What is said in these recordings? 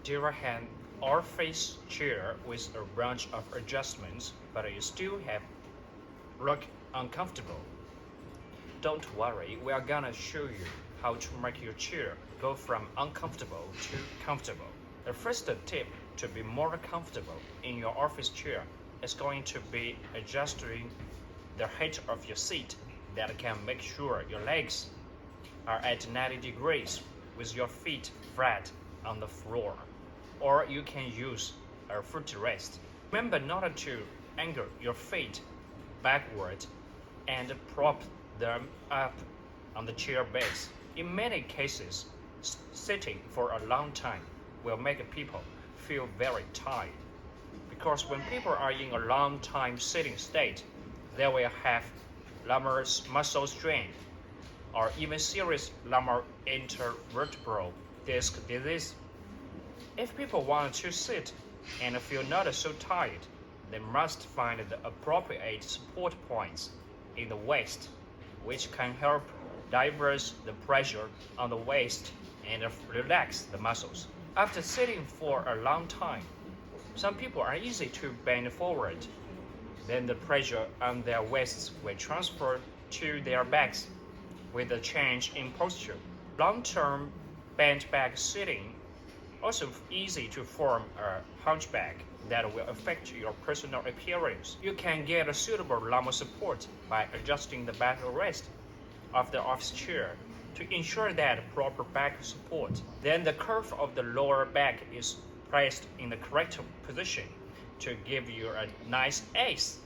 Do you have office chair with a bunch of adjustments, but you still look uncomfortable? Don't worry, we are gonna show you how to make your chair go from uncomfortable to comfortable. The first tip to be more comfortable in your office chair is going to be adjusting the height of your seat that can make sure your legs are at 90 degrees with your feet flat on the floor. Or you can use a footrest. Remember not to angle your feet backward and prop them up on the chair base. In many cases, sitting for a long time will make people feel very tired, because when people are in a long time sitting state, they will have lumbar muscle strain or even serious lumbar intervertebral disc disease. If people want to sit and feel not so tired, they must find the appropriate support points in the waist, which can help divert the pressure on the waist and relax the muscles. After sitting for a long time, some people are easy to bend forward. Then the pressure on their waists will transfer to their backs with a change in posture. Long-term bent back sitting also easy to form a hunchback that will affect your personal appearance. You can get a suitable lumbar support by adjusting the backrest of the office chair to ensure that proper back support. Then the curve of the lower back is placed in the correct position to give you a nice S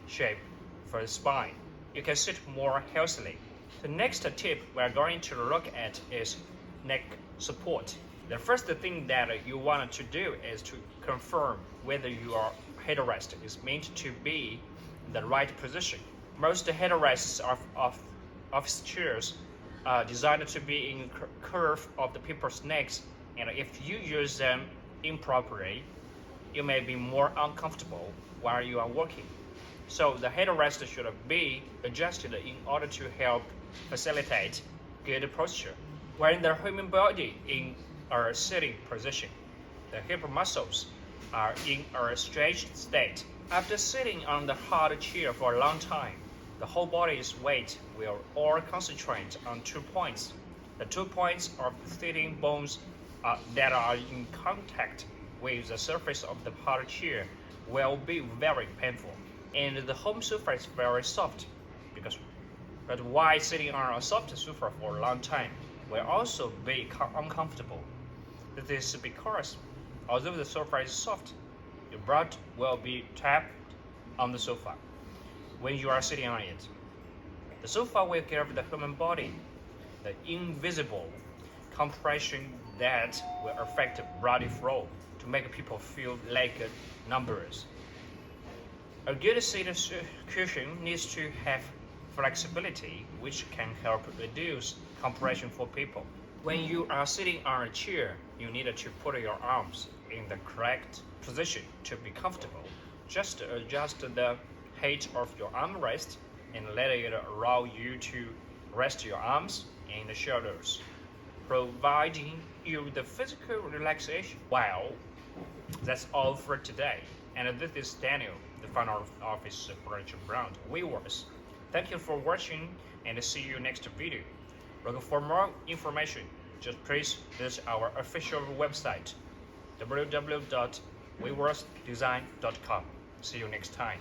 shape for the spine. You can sit more healthily. The next tip we're going to look at is neck support. The first thing that you want to do is to confirm whether your headrest is meant to be in the right position. Most headrests of office chairs are designed to be in curve of the people's necks, and if you use them improperly, you may be more uncomfortable while you are working. So the headrest should be adjusted in order to help facilitate good posture. When the human body in a sitting position, the hip muscles are in a stretched state. After sitting on the hard chair for a long time, the whole body's weight will all concentrate on 2 points. The 2 points of the sitting bones that are in contact with the surface of the hard chair will be very painful, and the home sofa is very soft. But while sitting on a soft sofa for a long time will also be uncomfortable. This is because, although the sofa is soft, your butt will be tapped on the sofa when you are sitting on it. The sofa will give the human body the invisible compression that will affect blood flow to make people feel like numbers. A good seat cushion needs to have flexibility, which can help reduce compression for people. When you are sitting on a chair, you need to put your arms in the correct position to be comfortable. Just adjust the height of your armrest and let it allow you to rest your arms and the shoulders, providing you the physical relaxation. Well, that's all for today. And this is Daniel, the founder of Office Furniture Brand Viewers. Thank you for watching, and see you next video. Look for more information, just please visit our official website, www.weaversdesign.com. See you next time.